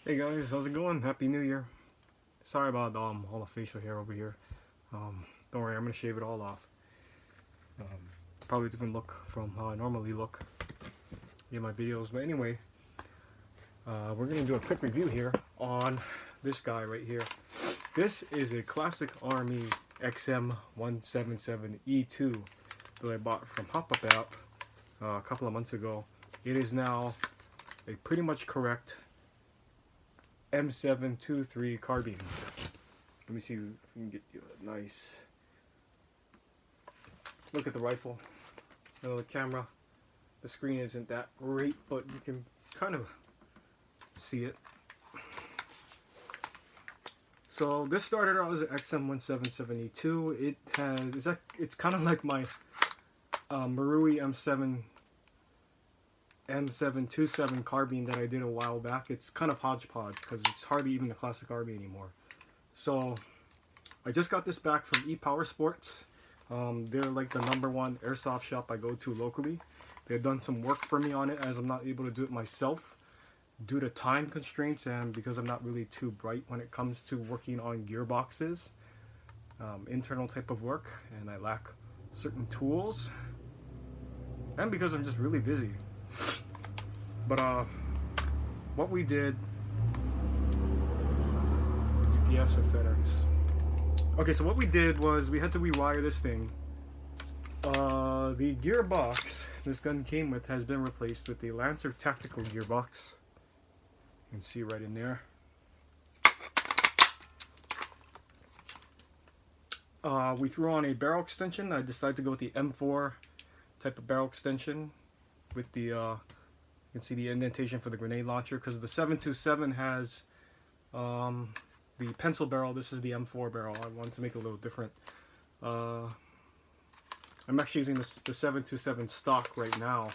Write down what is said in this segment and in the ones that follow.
Hey guys, how's it going? Happy New Year. Sorry about all the facial hair over here. Don't worry, I'm gonna shave it all off. Probably different look from how I normally look in my videos. But anyway, we're gonna do a quick review here on this guy right here. This is a classic Army XM177E2 that I bought from HopUp App a couple of months ago. It is now a pretty much correct M723 Carbine. Let me see if we can get you a nice look at the rifle. The camera, the screen isn't that great, but you can kind of see it. So this started out as an XM177E2. It's kind of like my Marui M727 Carbine that I did a while back. It's kind of hodgepodge because it's hardly even a classic Army anymore. So I just got this back from ePowerSports. They're like the #1 airsoft shop I go to locally. They've done some work for me on it as I'm not able to do it myself due to time constraints and because I'm not really too bright when it comes to working on gearboxes, internal type of work, and I lack certain tools, and because I'm just really busy. But what we did, GPS or FedEx. Okay, so what we did was we had to rewire this thing. The gearbox this gun came with has been replaced with the Lancer tactical gearbox. You can see right in there. We threw on a barrel extension. I decided to go with the M4 type of barrel extension with the you can see the indentation for the grenade launcher, because the 727 has the pencil barrel. This is the M4 barrel. I wanted to make it a little different. I'm actually using the 727 stock right now.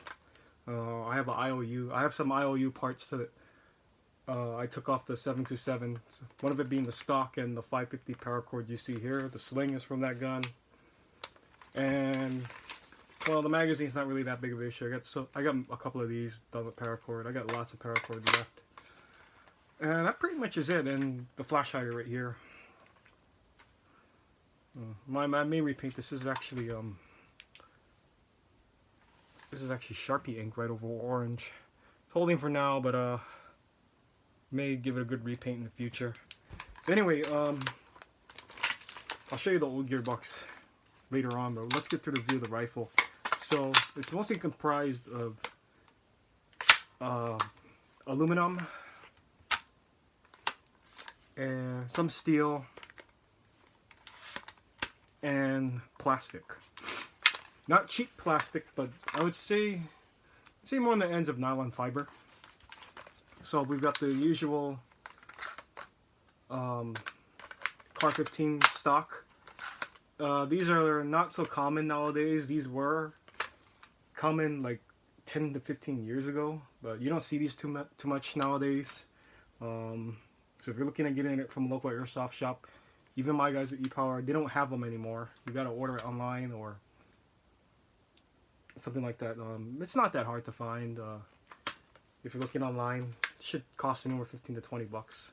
I have an IOU. I have some IOU parts that I took off the 727. One of it being the stock and the 550 paracord you see here. The sling is from that gun. And well, the magazine's not really that big of an issue. I got a couple of these done with paracord. I got lots of paracord left. And that pretty much is it. And the flash hider right here. My main repaint. This is actually Sharpie ink right over orange. It's holding for now, but may give it a good repaint in the future. Anyway, I'll show you the old gearbox later on, but let's get through the view of the rifle. So it's mostly comprised of aluminum and some steel and plastic. Not cheap plastic, but I would say more on the ends of nylon fiber. So we've got the usual Car 15 stock. These are not so common nowadays. These were common like 10 to 15 years ago, but you don't see these too much nowadays. So if you're looking at getting it from a local airsoft shop, even my guys at ePower, they don't have them anymore. You gotta order it online or something like that. It's not that hard to find. If you're looking online, it should cost anywhere 15 to 20 bucks.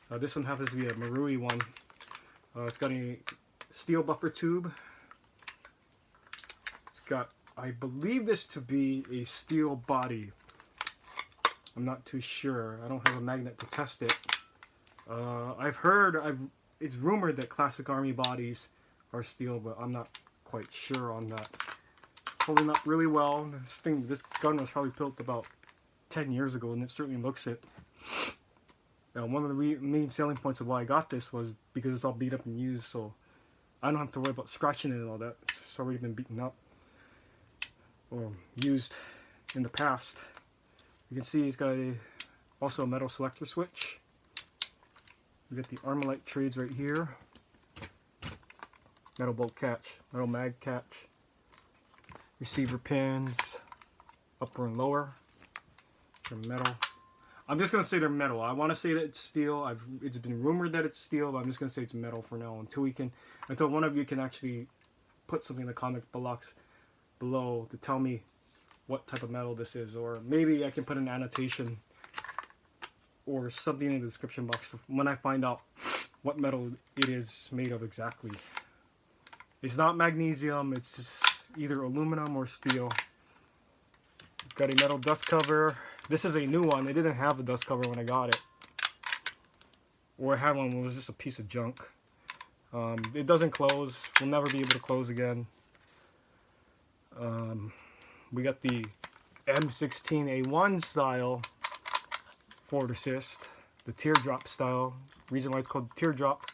This one happens to be a Marui one. It's got a steel buffer tube. It's got, I believe this to be a steel body. I'm not too sure. I don't have a magnet to test it. It's rumored that classic Army bodies are steel, but I'm not quite sure on that. Holding up really well. This gun was probably built about 10 years ago, and it certainly looks it. Now, one of the main selling points of why I got this was because it's all beat up and used, so I don't have to worry about scratching it and all that. It's already been beaten up or used in the past. You can see it's got also a metal selector switch. We got the Armalite trades right here. Metal bolt catch, metal mag catch. Receiver pins, upper and lower. They're metal. I'm just gonna say they're metal. I want to say that it's steel. It's been rumored that it's steel, but I'm just gonna say it's metal for now until one of you can actually put something in the comment box below to tell me what type of metal this is, or maybe I can put an annotation or something in the description box when I find out what metal it is made of exactly. It's not magnesium, it's just either aluminum or steel. Got a metal dust cover. This is a new one. It didn't have a dust cover when I got it. Or I had one, it was just a piece of junk. It doesn't close. We'll never be able to close again. We got the M16A1 style forward assist. The teardrop style. Reason why it's called teardrop.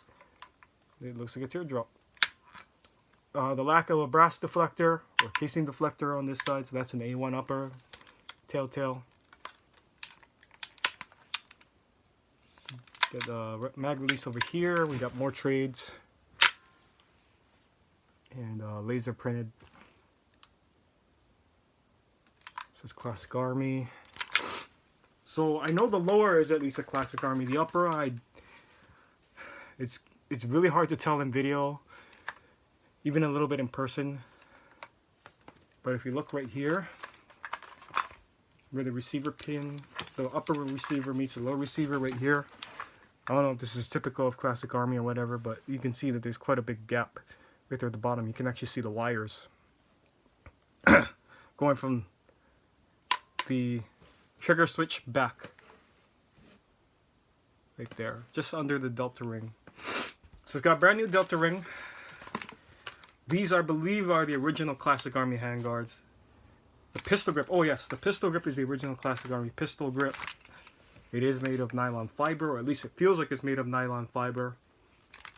It looks like a teardrop. The lack of a brass deflector or casing deflector on this side, so that's an A1 upper. Tail. Got the mag release over here. We got more trades. And laser printed. This is Classic Army. So I know the lower is at least a Classic Army. The upper, it's really hard to tell in video, even a little bit in person. But if you look right here, where the receiver pin, the upper receiver meets the lower receiver right here. I don't know if this is typical of Classic Army or whatever, but you can see that there's quite a big gap right there at the bottom. You can actually see the wires going from the trigger switch back right there, just under the delta ring. So it's got brand new delta ring. These, I believe, are the original Classic Army handguards. The pistol grip, oh yes, the pistol grip is the original Classic Army pistol grip. It is made of nylon fiber, or at least it feels like it's made of nylon fiber.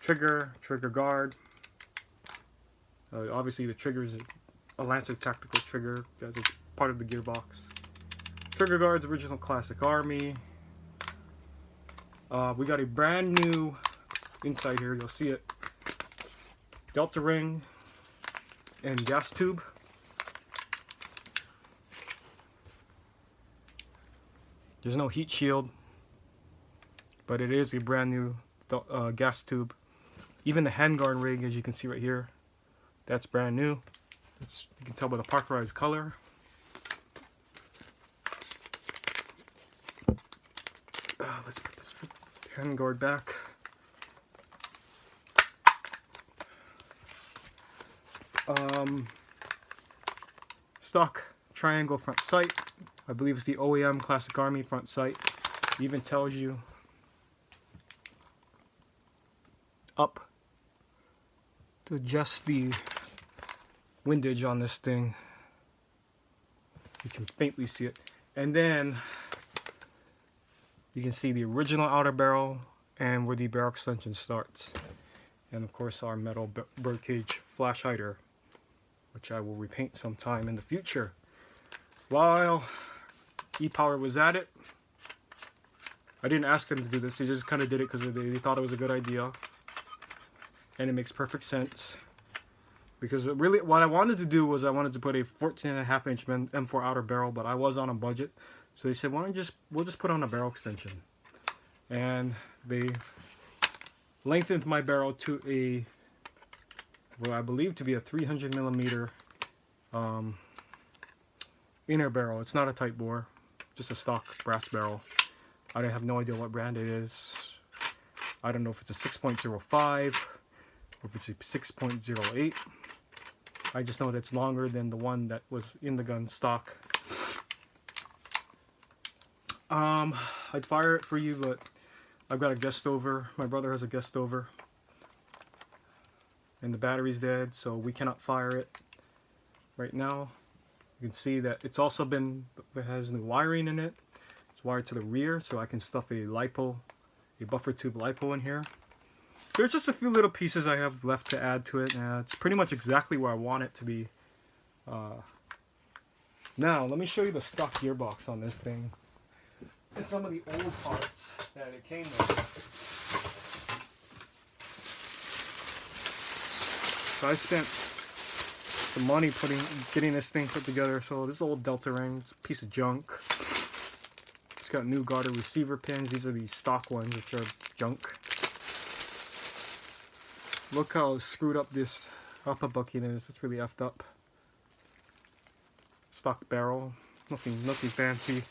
Trigger guard. Obviously the trigger is a Lancer tactical trigger, as it's part of the Gearbox. Trigger guards, original Classic Army. We got a brand new inside here, you'll see it. Delta ring and gas tube. There's no heat shield, but it is a brand new gas tube. Even the handguard rig, as you can see right here, that's brand new. You can tell by the parkerized color. Let's put this handguard back. Stock triangle front sight. I believe it's the OEM Classic Army front sight. It even tells you up to adjust the windage on this thing. You can faintly see it. And then you can see the original outer barrel and where the barrel extension starts. And of course our metal birdcage flash hider, which I will repaint sometime in the future. While ePower was at it, I didn't ask them to do this, they just kind of did it because they thought it was a good idea. And it makes perfect sense. Because really what I wanted to do was I wanted to put a 14.5 inch M4 outer barrel, but I was on a budget. So they said, why don't we'll just put on a barrel extension. And they've lengthened my barrel to a, what I believe to be a 300 millimeter inner barrel. It's not a tight bore, just a stock brass barrel. I have no idea what brand it is. I don't know if it's a 6.05 or if it's a 6.08. I just know that it's longer than the one that was in the gun stock. I'd fire it for you, but I've got a guest over. My brother has a guest over. And the battery's dead, so we cannot fire it right now. You can see that it's also it has new wiring in it. It's wired to the rear, so I can stuff a buffer tube lipo in here. There's just a few little pieces I have left to add to it. It's pretty much exactly where I want it to be. Now, let me show you the stock gearbox on this thing. And some of the old parts that it came with. So I spent some money getting this thing put together. So this old Delta ring, it's a piece of junk. It's got new garter receiver pins. These are the stock ones, which are junk. Look how screwed up this upper bucket is. It's really effed up. Stock barrel, nothing fancy.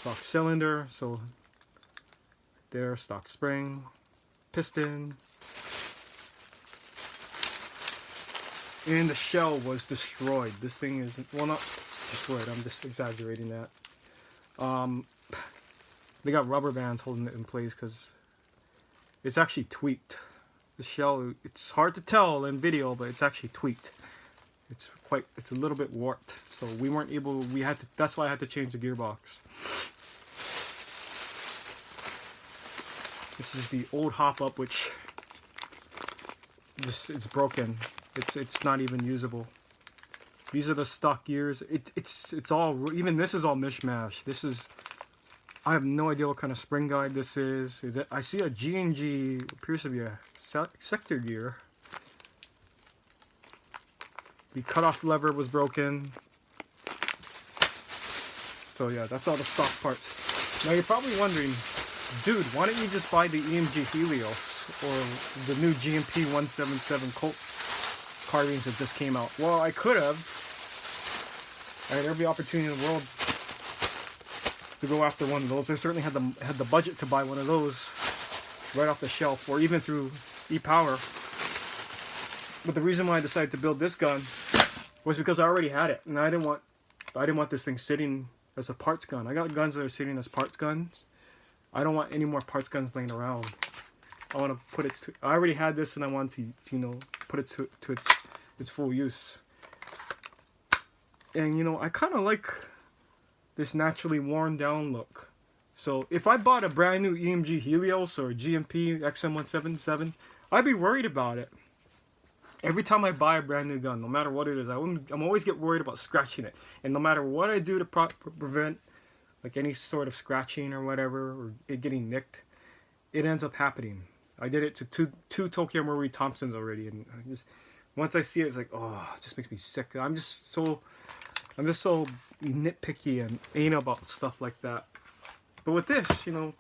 stock cylinder, so there, stock spring, piston, and the shell was destroyed. This thing is, well, not destroyed, I'm just exaggerating that. They got rubber bands holding it in place because it's actually tweaked. The shell, it's hard to tell in video, but it's actually tweaked. It's a little bit warped, so we weren't able, that's why I had to change the gearbox. This is the old HopUp, which it's broken. It's not even usable. These are the stock gears. It's all, even this is all mishmash. This is, I have no idea what kind of spring guide this is. I see a G&G, appears to be a Selector gear. The cutoff lever was broken. So yeah, that's all the stock parts. Now you're probably wondering, dude, why don't you just buy the EMG Helios or the new XM177E2 Colt carbines that just came out? Well, I could have. I had every opportunity in the world to go after one of those. I certainly had the budget to buy one of those right off the shelf, or even through ePower. But the reason why I decided to build this gun was because I already had it, and I didn't want this thing sitting as a parts gun. I got guns that are sitting as parts guns. I don't want any more parts guns laying around. I want to put it to, I already had this, and I want to you know, put it to its full use. And you know, I kind of like this naturally worn down look. So if I bought a brand new EMG Helios or GMP XM177, I'd be worried about it. Every time I buy a brand new gun, no matter what it is, I'm always get worried about scratching it. And no matter what I do to prevent like any sort of scratching or whatever, or it getting nicked, it ends up happening. I did it to two Tokyo Marui Thompsons already, and once I see it, it's like, oh, it just makes me sick. I'm just so nitpicky and anal about stuff like that. But with this, you know,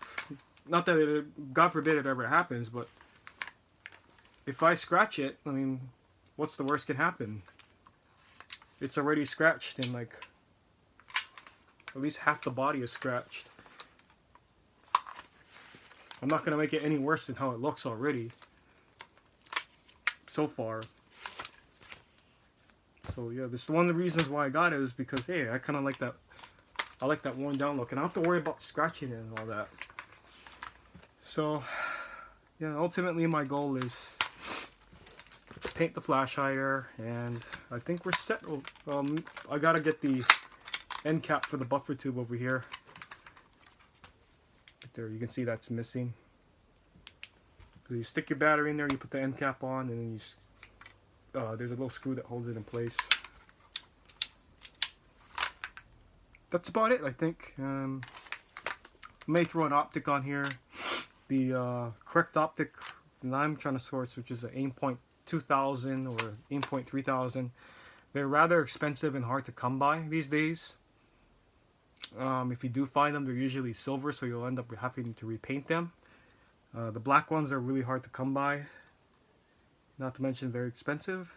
not that it, God forbid it ever happens, but if I scratch it, I mean, what's the worst can happen? It's already scratched, and like at least half the body is scratched. I'm not gonna make it any worse than how it looks already so far. So yeah, this is one of the reasons why I got it, is because hey, I kind of like that. I like that worn down look, and I don't have to worry about scratching it and all that. So yeah, ultimately my goal is paint the flash hider, and I think we're set. I gotta get the end cap for the buffer tube over here. Right there, you can see that's missing. So you stick your battery in there, you put the end cap on, and then you there's a little screw that holds it in place. That's about it, I think. I may throw an optic on here. The correct optic that I'm trying to source, which is an aim.2000 or aim.3000. They're rather expensive and hard to come by these days. If you do find them, they're usually silver, so you'll end up having to repaint them. The black ones are really hard to come by, not to mention very expensive.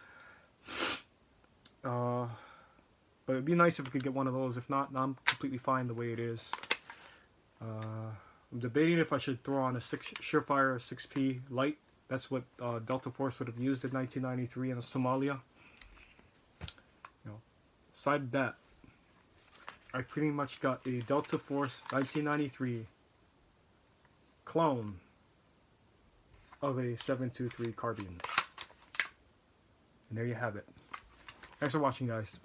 But it'd be nice if we could get one of those. If not, I'm completely fine the way it is. I'm debating if I should throw on a Surefire 6P light. That's what Delta Force would have used in 1993 in Somalia. You know, aside that, I pretty much got a Delta Force 1993 clone of a 723 carbine. And there you have it. Thanks for watching, guys.